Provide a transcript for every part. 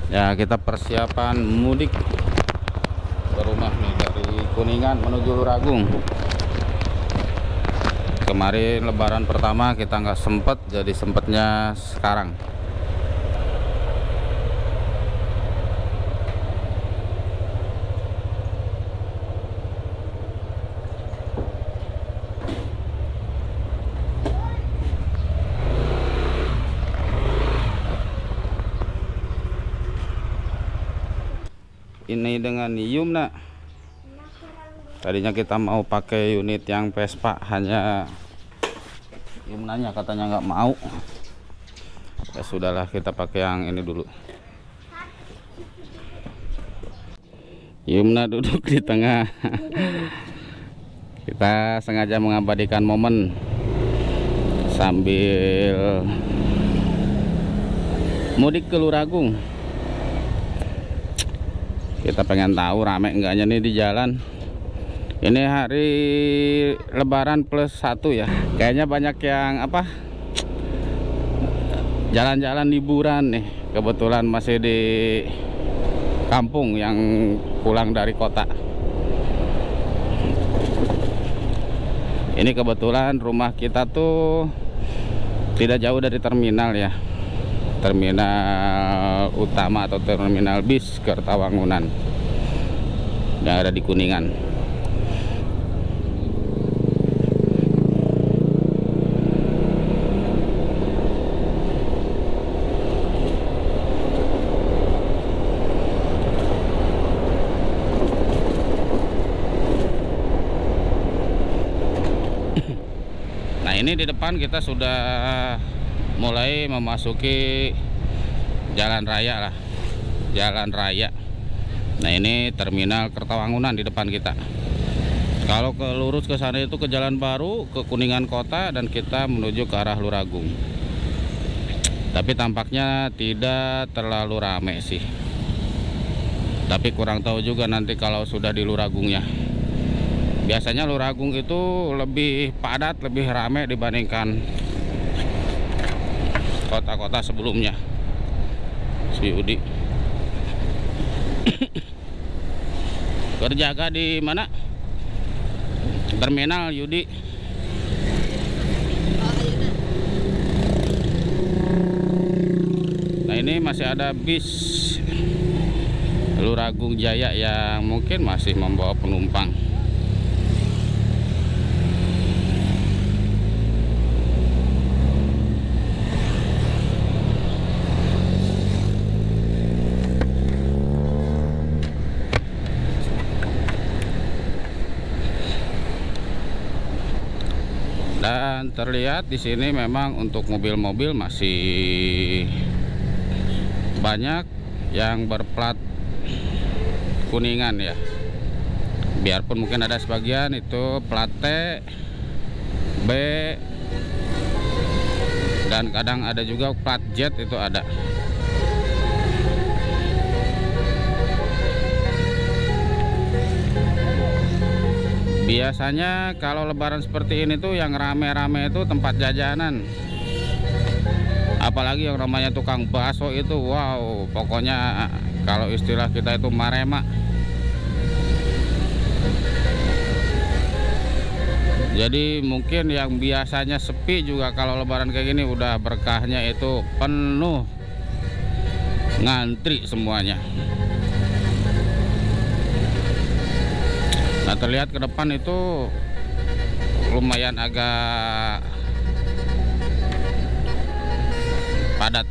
Ya, kita persiapan mudik ke rumah nih dari Kuningan menuju Luragung. Kemarin lebaran pertama kita nggak sempet, jadi sempetnya sekarang. Ini dengan Yumna. Tadinya kita mau pakai unit yang Vespa, hanya Yumnanya katanya nggak mau. Ya sudahlah, kita pakai yang ini dulu. Yumna duduk di tengah. Kita sengaja mengabadikan momen sambil mudik ke Luragung. Kita pengen tahu rame enggaknya nih di jalan. Ini hari lebaran +1 ya. Kayaknya banyak yang jalan-jalan liburan nih. Kebetulan masih di kampung yang pulang dari kota. Ini kebetulan rumah kita tuh tidak jauh dari terminal ya. Terminal utama atau terminal bis Kertawangunan yang ada di Kuningan. Nah, ini di depan kita sudah mulai memasuki jalan raya lah, jalan raya. Nah, ini terminal Kertawangunan di depan kita. Kalau ke lurus ke sana itu ke Jalan Baru, ke Kuningan Kota, dan kita menuju ke arah Luragung. Tapi tampaknya tidak terlalu rame sih. Tapi kurang tahu juga nanti kalau sudah di Luragungnya. Biasanya Luragung itu lebih padat, lebih rame dibandingkan kota-kota sebelumnya. Si Yudi berjaga di mana? Terminal Yudi. Nah, ini masih ada bis Luragung Jaya yang mungkin masih membawa penumpang. Dan terlihat di sini memang untuk mobil-mobil masih banyak yang berplat Kuningan ya. Biarpun mungkin ada sebagian itu plat T, B, dan kadang ada juga plat J itu ada. Biasanya kalau lebaran seperti ini tuh yang rame-rame itu tempat jajanan. Apalagi yang namanya tukang bakso itu, wow, pokoknya kalau istilah kita itu marema. Jadi mungkin yang biasanya sepi juga kalau lebaran kayak gini udah berkahnya itu penuh, ngantri semuanya. Nah, terlihat ke depan itu lumayan agak padat.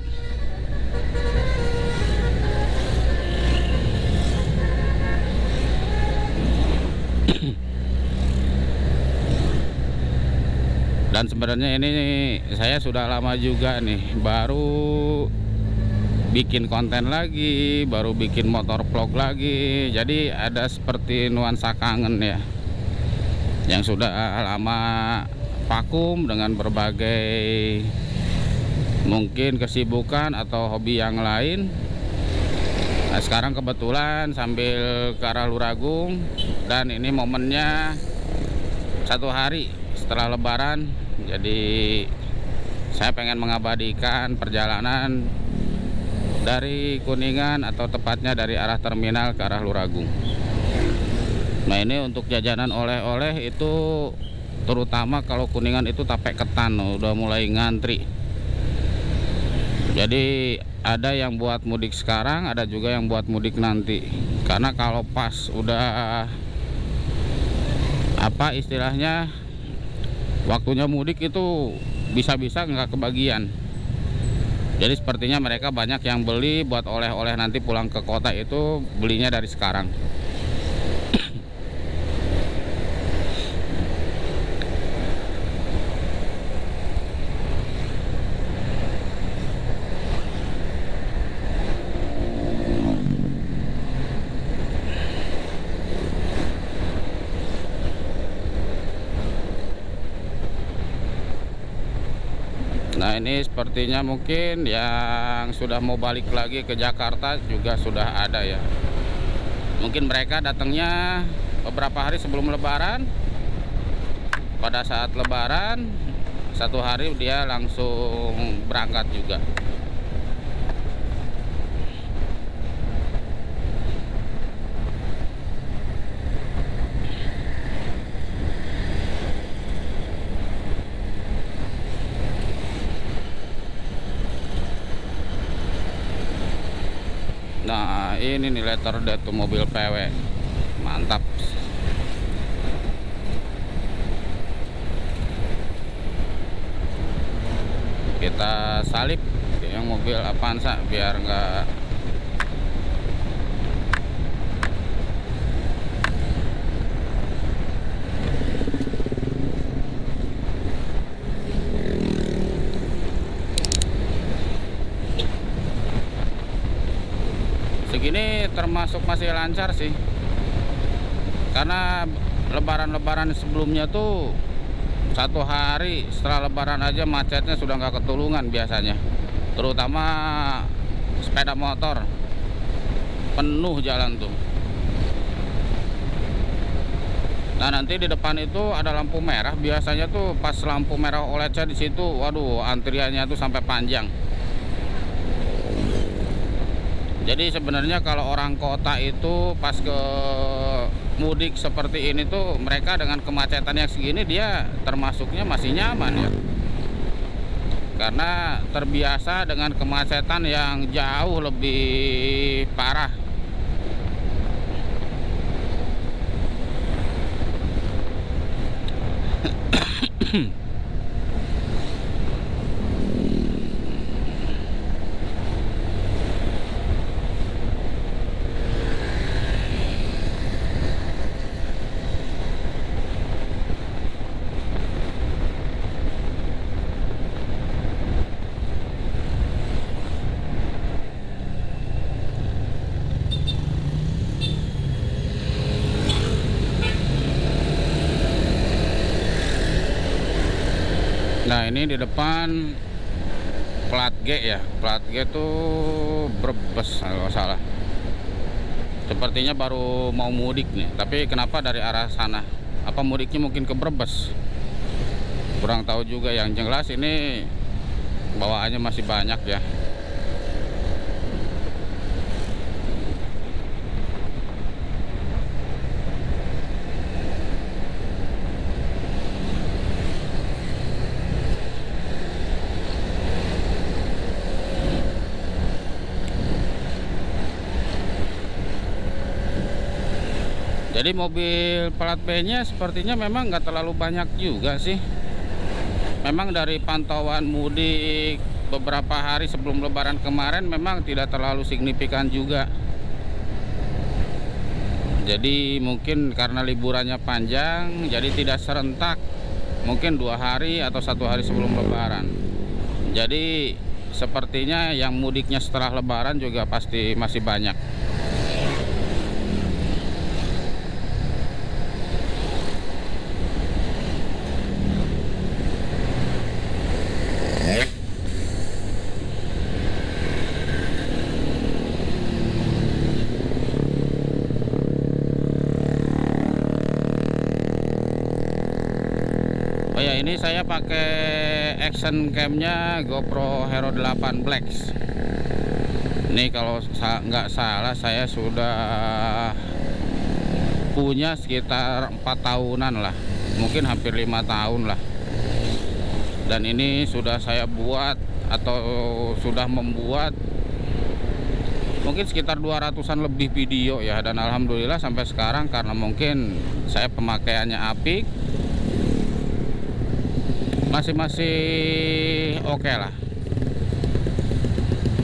Dan sebenarnya ini saya sudah lama juga nih baru bikin konten lagi, baru bikin motor vlog lagi. Jadi ada seperti nuansa kangen ya, yang sudah lama vakum dengan berbagai mungkin kesibukan atau hobi yang lain. Nah, sekarang kebetulan sambil ke arah Luragung, dan ini momennya 1 hari setelah lebaran. Jadi saya pengen mengabadikan perjalanan dari Kuningan, atau tepatnya dari arah terminal ke arah Luragung. Nah, ini untuk jajanan oleh-oleh itu, terutama kalau Kuningan itu tape ketan udah mulai ngantri. Jadi ada yang buat mudik sekarang, ada juga yang buat mudik nanti. Karena kalau pas udah apa istilahnya waktunya mudik itu bisa-bisa nggak kebagian. Jadi sepertinya mereka banyak yang beli buat oleh-oleh nanti pulang ke kota, itu belinya dari sekarang. Nah, ini sepertinya mungkin yang sudah mau balik lagi ke Jakarta juga sudah ada ya. Mungkin mereka datangnya beberapa hari sebelum Lebaran. Pada saat Lebaran, satu hari dia langsung berangkat juga. Nah, ini nih letter D tuh mobil PW. Mantap. Kita salip yang mobil Avanza biar enggak segini termasuk masih lancar sih, karena lebaran-lebaran sebelumnya tuh satu hari setelah Lebaran aja macetnya sudah nggak ketulungan biasanya, terutama sepeda motor penuh jalan tuh. Nah, nanti di depan itu ada lampu merah, biasanya tuh pas lampu merah OLED di situ, waduh, antriannya tuh sampai panjang. Jadi sebenarnya kalau orang kota itu pas ke mudik seperti ini tuh, mereka dengan kemacetan yang segini dia termasuknya masih nyaman ya. Karena terbiasa dengan kemacetan yang jauh lebih parah. Nah, ini di depan plat G ya, plat G tuh Brebes kalau nggak salah. Sepertinya baru mau mudik nih, tapi kenapa dari arah sana? Apa mudiknya mungkin ke Brebes? Kurang tahu juga, yang jelas ini bawaannya masih banyak ya. Jadi mobil plat B-nya sepertinya memang nggak terlalu banyak juga sih. Memang dari pantauan mudik beberapa hari sebelum Lebaran kemarin memang tidak terlalu signifikan juga. Jadi mungkin karena liburannya panjang, jadi tidak serentak. Mungkin 2 hari atau 1 hari sebelum Lebaran. Jadi sepertinya yang mudiknya setelah Lebaran juga pasti masih banyak. Oh ya, ini saya pakai action camnya GoPro Hero 8 Black. Ini kalau nggak salah saya sudah punya sekitar 4 tahunan lah, mungkin hampir 5 tahun lah. Dan ini sudah saya buat atau sudah membuat mungkin sekitar 200-an lebih video ya. Dan alhamdulillah sampai sekarang karena mungkin saya pemakaiannya apik, masih oke lah.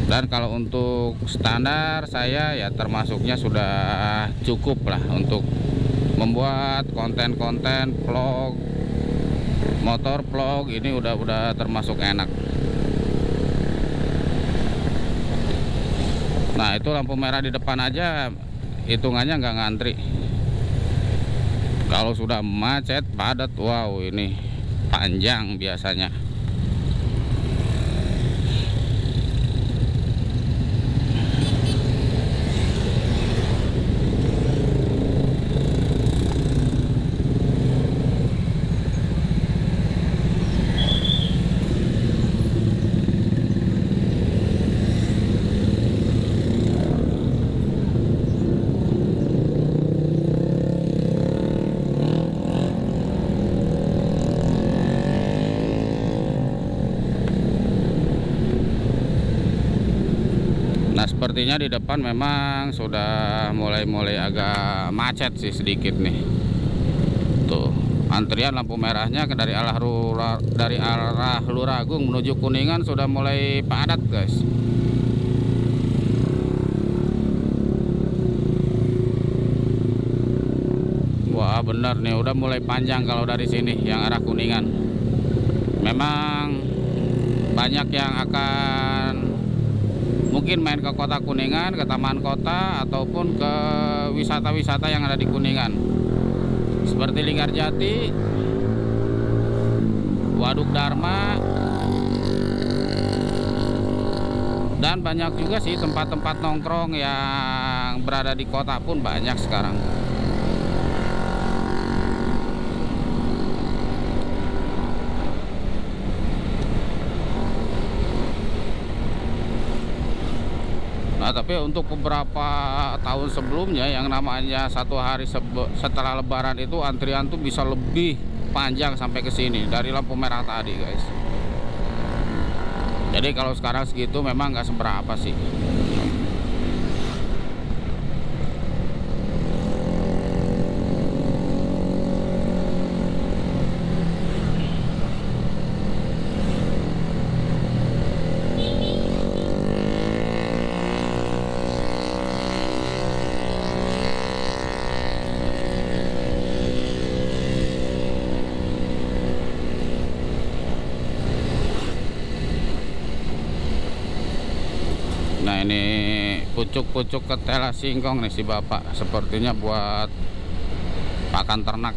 Dan kalau untuk standar saya ya termasuknya sudah cukup lah untuk membuat konten-konten vlog, motor vlog, ini udah termasuk enak. Nah itu lampu merah di depan aja hitungannya nggak ngantri. Kalau sudah macet padat, wow ini panjang biasanya. Nah sepertinya di depan memang sudah mulai agak macet sih sedikit nih. Tuh antrian lampu merahnya dari arah Luragung menuju Kuningan sudah mulai padat guys. Wah bener nih udah mulai panjang kalau dari sini yang arah Kuningan. Memang banyak yang akan mungkin main ke kota Kuningan, ke taman kota, ataupun ke wisata-wisata yang ada di Kuningan seperti Linggarjati, Waduk Dharma, dan banyak juga sih tempat-tempat nongkrong yang berada di kota pun banyak sekarang. Nah, tapi untuk beberapa tahun sebelumnya yang namanya satu hari setelah Lebaran itu antrian tuh bisa lebih panjang sampai ke sini dari lampu merah tadi, guys. Jadi kalau sekarang segitu memang nggak seberapa sih. Nah ini pucuk-pucuk ketela singkong nih si bapak, sepertinya buat pakan ternak.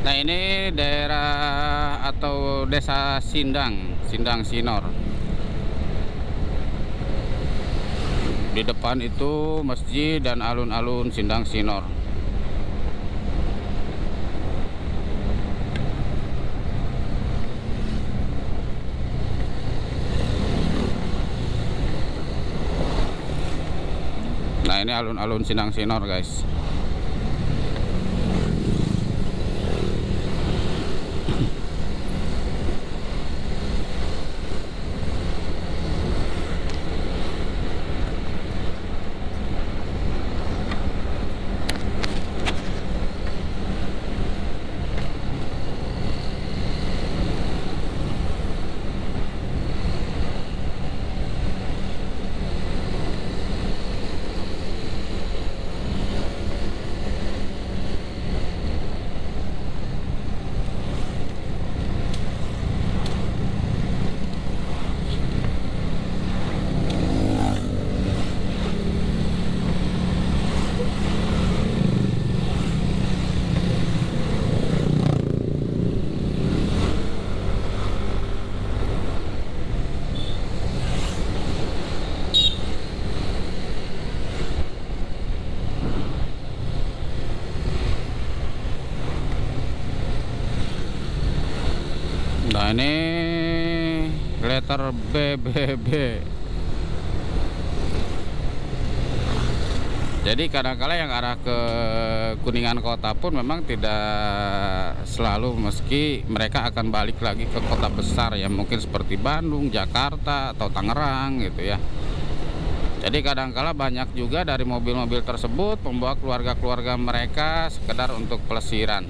Nah ini daerah atau desa Sindang Sinor. Di depan itu masjid dan alun-alun Sindang Sinor. Nah ini alun-alun Sindang Sinor guys. Nah ini letter BBB. Jadi kadang-kala yang arah ke Kuningan kota pun memang tidak selalu, meski mereka akan balik lagi ke kota besar ya, mungkin seperti Bandung, Jakarta, atau Tangerang gitu ya. Jadi kadang-kala banyak juga dari mobil-mobil tersebut membawa keluarga-keluarga mereka sekedar untuk pelesiran.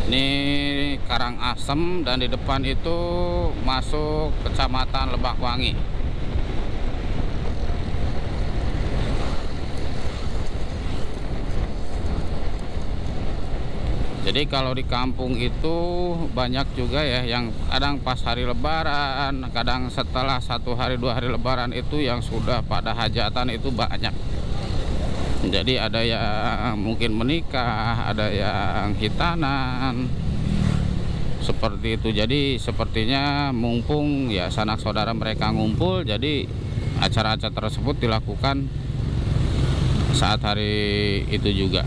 Ini Karangasem, dan di depan itu masuk Kecamatan Lebakwangi. Jadi kalau di kampung itu banyak juga ya yang kadang pas hari Lebaran, kadang setelah 1 hari 2 hari Lebaran itu yang sudah pada hajatan itu banyak. Jadi ada yang mungkin menikah, ada yang hitanan, seperti itu. Jadi sepertinya mumpung ya sanak saudara mereka ngumpul, jadi acara-acara tersebut dilakukan saat hari itu juga.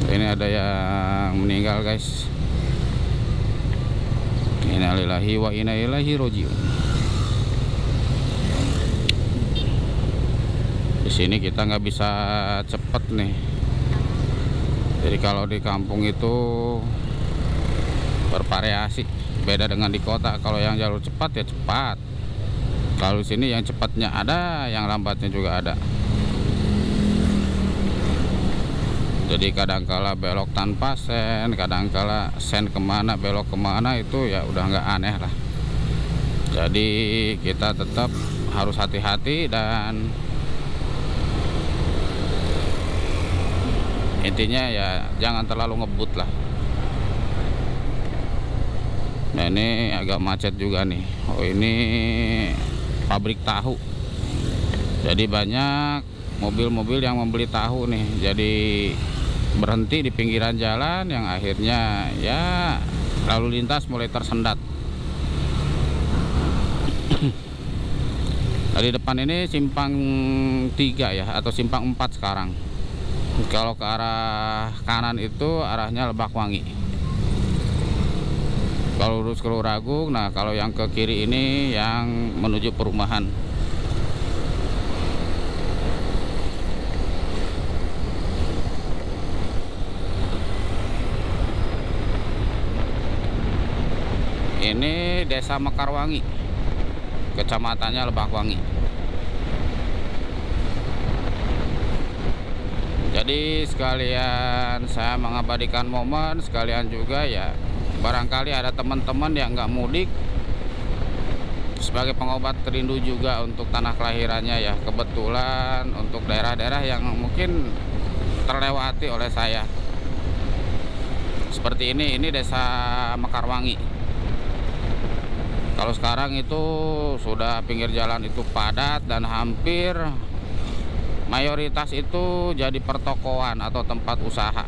Ini ada yang meninggal guys. Innalillahi wa inna ilaihi rajiun. Di sini kita nggak bisa cepet nih. Jadi kalau di kampung itu bervariasi, beda dengan di kota. Kalau yang jalur cepat ya cepat. Kalau di sini yang cepatnya ada, yang lambatnya juga ada. Jadi kadangkala belok tanpa sen, kadangkala sen kemana belok kemana, itu ya udah nggak aneh lah. Jadi kita tetap harus hati-hati, dan intinya ya jangan terlalu ngebut lah. Nah ini agak macet juga nih. Oh ini pabrik tahu. Jadi banyak mobil-mobil yang membeli tahu nih. Jadi berhenti di pinggiran jalan, yang akhirnya ya lalu lintas mulai tersendat. Dari depan ini simpang 3 ya, atau simpang 4 sekarang. Kalau ke arah kanan itu arahnya Lebakwangi. Kalau lurus ke Luragung, nah kalau yang ke kiri ini yang menuju perumahan. Ini Desa Mekarwangi, kecamatannya Lebakwangi. Jadi sekalian saya mengabadikan momen, sekalian juga ya barangkali ada teman-teman yang nggak mudik, sebagai pengobat rindu juga untuk tanah kelahirannya ya. Kebetulan untuk daerah-daerah yang mungkin terlewati oleh saya, seperti ini Desa Mekarwangi. Kalau sekarang itu sudah pinggir jalan itu padat, dan hampir mayoritas itu jadi pertokoan atau tempat usaha.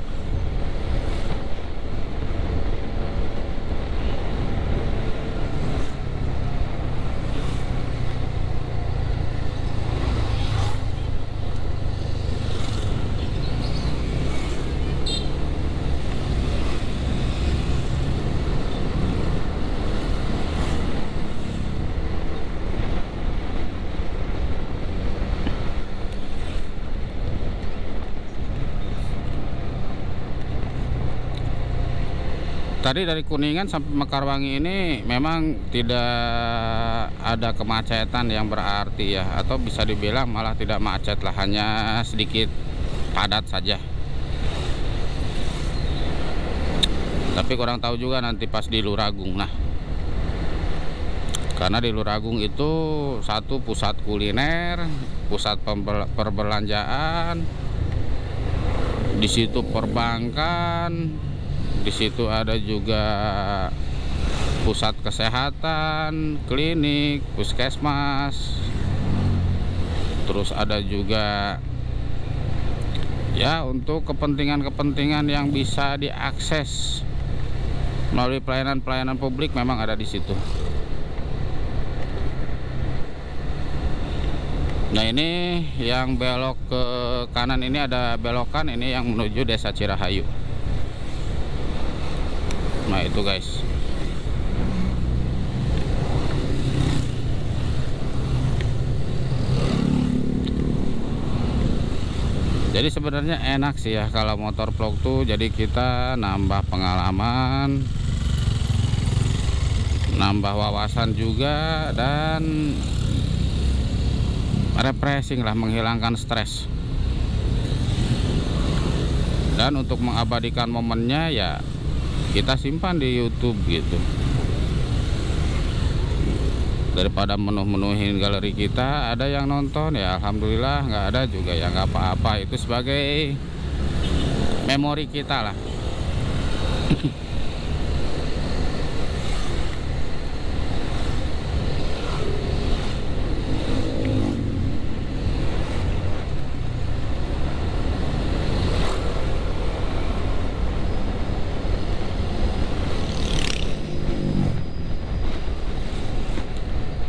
Tadi dari Kuningan sampai Mekarwangi ini memang tidak ada kemacetan yang berarti ya, atau bisa dibilang malah tidak macet lah, hanya sedikit padat saja. Tapi kurang tahu juga nanti pas di Luragung. Nah, karena di Luragung itu satu pusat kuliner, pusat perbelanjaan, Di situ perbankan, di situ ada juga pusat kesehatan, klinik, puskesmas. Terus ada juga ya untuk kepentingan-kepentingan yang bisa diakses melalui pelayanan-pelayanan publik memang ada di situ. Nah, ini yang belok ke kanan ini ada belokan ini yang menuju Desa Cirahayu. Nah, itu guys. Jadi sebenarnya enak sih ya kalau motor vlog tuh, jadi kita nambah pengalaman, nambah wawasan juga, dan refreshing lah, menghilangkan stres. Dan untuk mengabadikan momennya ya kita simpan di YouTube gitu, daripada menuhin galeri kita. Ada yang nonton ya alhamdulillah, nggak ada juga ya nggak apa-apa, itu sebagai memori kita lah.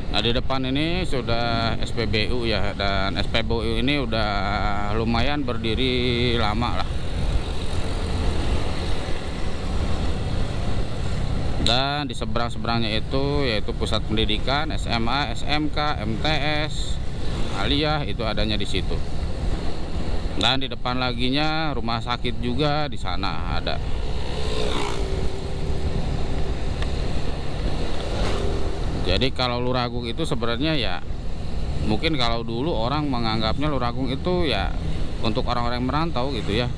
Nah, di depan ini sudah SPBU ya, dan SPBU ini udah lumayan berdiri lama lah. Dan di seberang-seberangnya itu yaitu pusat pendidikan, SMA, SMK, MTS, Aliyah, itu adanya di situ. Dan di depan laginya rumah sakit juga di sana ada. Jadi kalau Luragung itu sebenarnya ya, mungkin kalau dulu orang menganggapnya Luragung itu ya untuk orang-orang merantau gitu ya,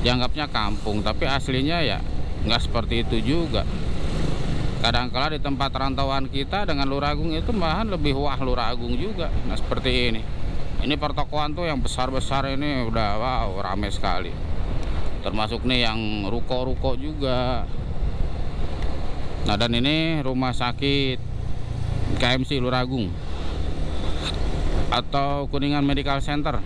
dianggapnya kampung, tapi aslinya ya nggak seperti itu juga. Kadang-kala di tempat rantauan kita dengan Luragung itu malahan lebih wah Luragung juga. Nah, seperti ini pertokoan tuh yang besar-besar ini udah wow rame sekali, termasuk nih yang ruko-ruko juga. Nah, dan ini rumah sakit KMC Luragung atau Kuningan Medical Center.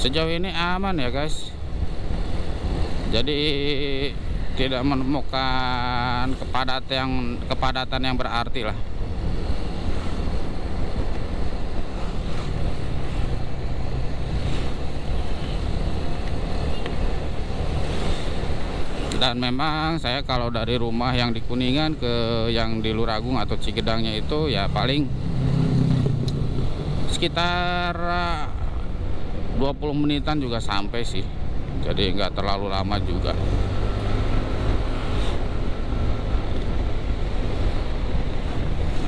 Sejauh ini aman ya guys, jadi tidak menemukan kepadatan yang berarti lah. Dan memang saya kalau dari rumah yang di Kuningan ke yang di Luragung atau Cikidangnya itu ya paling sekitar 20 menitan juga sampai sih, jadi nggak terlalu lama juga.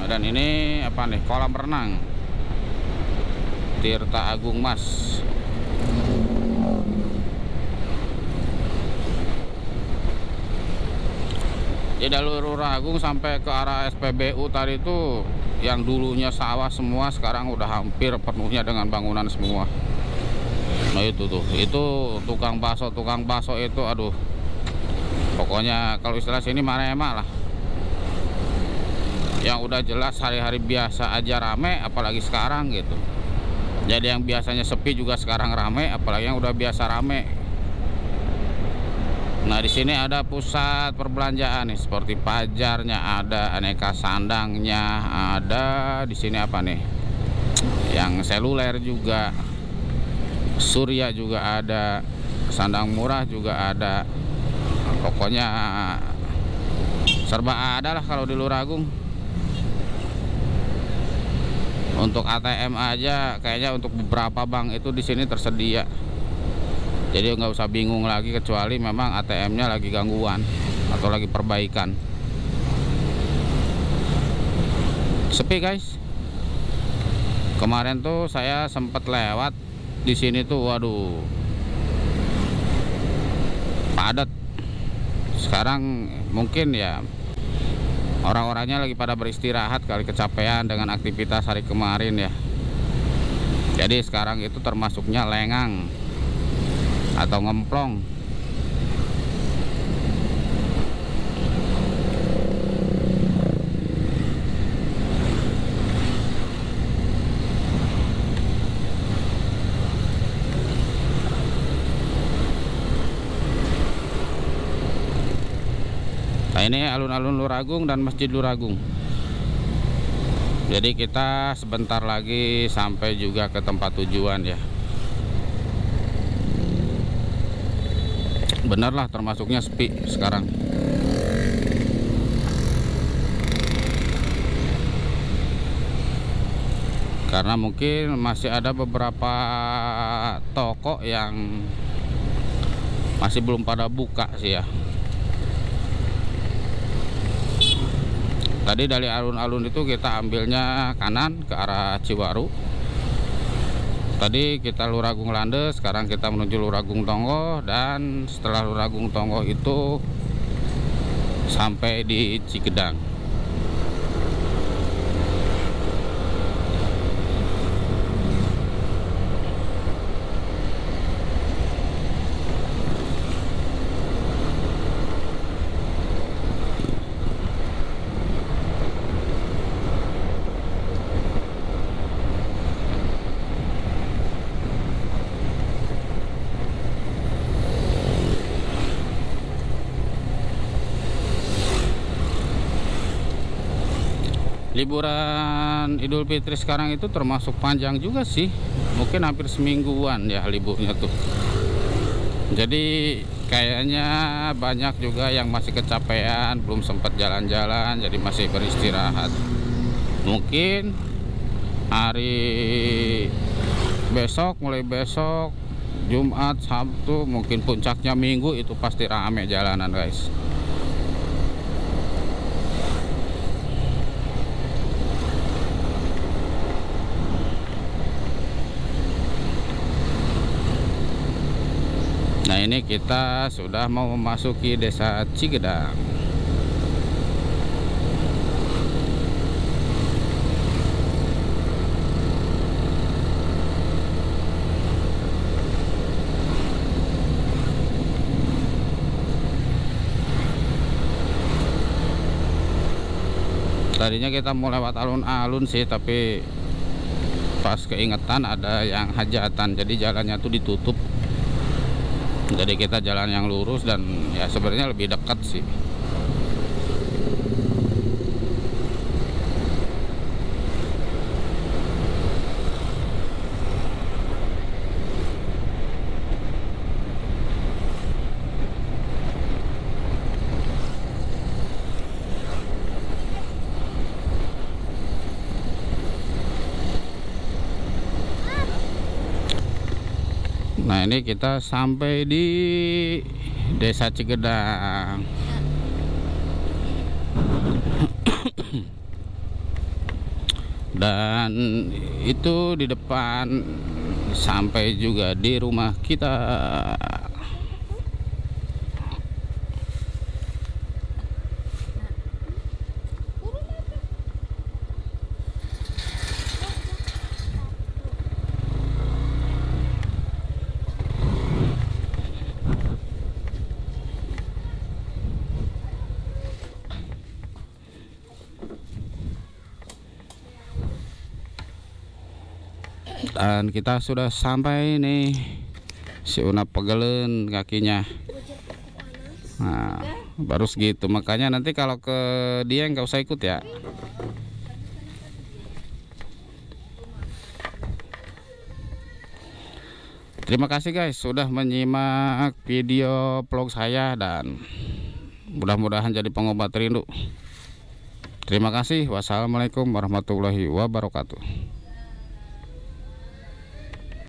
Dan ini apa nih, kolam renang Tirta Agung Mas. Di jalur Luragung sampai ke arah SPBU tadi itu yang dulunya sawah semua sekarang udah hampir penuhnya dengan bangunan semua. Nah, itu tuh, itu tukang bakso itu aduh, pokoknya kalau istilah sini marema lah. Yang udah jelas hari-hari biasa aja rame, apalagi sekarang gitu. Jadi yang biasanya sepi juga sekarang rame, apalagi yang udah biasa rame. Nah, di sini ada pusat perbelanjaan nih, seperti Pajarnya ada, aneka sandangnya ada. Di sini apa nih? Yang seluler juga, Surya juga ada, sandang murah juga ada. Pokoknya serba ada lah kalau di Luragung. Untuk ATM aja kayaknya untuk beberapa bank itu di sini tersedia. Jadi nggak usah bingung lagi, kecuali memang ATM-nya lagi gangguan atau lagi perbaikan. Sepi guys. Kemarin tuh saya sempat lewat di sini tuh, waduh, padat. Sekarang mungkin ya orang-orangnya lagi pada beristirahat kali, kecapean dengan aktivitas hari kemarin ya. Jadi sekarang itu termasuknya lengang atau ngemplong. Nah, ini alun-alun Luragung dan Masjid Luragung. Jadi kita sebentar lagi sampai juga ke tempat tujuan ya. Bener lah, termasuknya sepi sekarang. Karena mungkin masih ada beberapa toko yang masih belum pada buka sih ya. Tadi dari alun-alun itu kita ambilnya kanan ke arah Ciwaru. Tadi kita Luragung Lande, sekarang kita menuju Luragung Tonggo, dan setelah Luragung Tonggo itu sampai di Cigedang. Liburan Idul Fitri sekarang itu termasuk panjang juga sih, mungkin hampir semingguan ya liburnya tuh. Jadi kayaknya banyak juga yang masih kecapean, belum sempat jalan-jalan, jadi masih beristirahat. Mungkin hari besok, mulai besok Jumat, Sabtu, mungkin puncaknya Minggu, itu pasti rame jalanan guys. Nah, ini kita sudah mau memasuki desa Cigedang. Tadinya kita mau lewat alun-alun sih, tapi pas keingetan ada yang hajatan, jadi jalannya tuh ditutup. Jadi kita jalan yang lurus dan ya sebenarnya lebih dekat sih. Nah, ini kita sampai di desa Cigedang. Dan itu di depan sampai juga di rumah kita. Dan kita sudah sampai nih. Si Una pegelen kakinya. Nah, baru segitu. Makanya nanti kalau ke dia nggak usah ikut ya. Terima kasih guys sudah menyimak video vlog saya, dan mudah-mudahan jadi pengobat rindu. Terima kasih. Wassalamualaikum warahmatullahi wabarakatuh.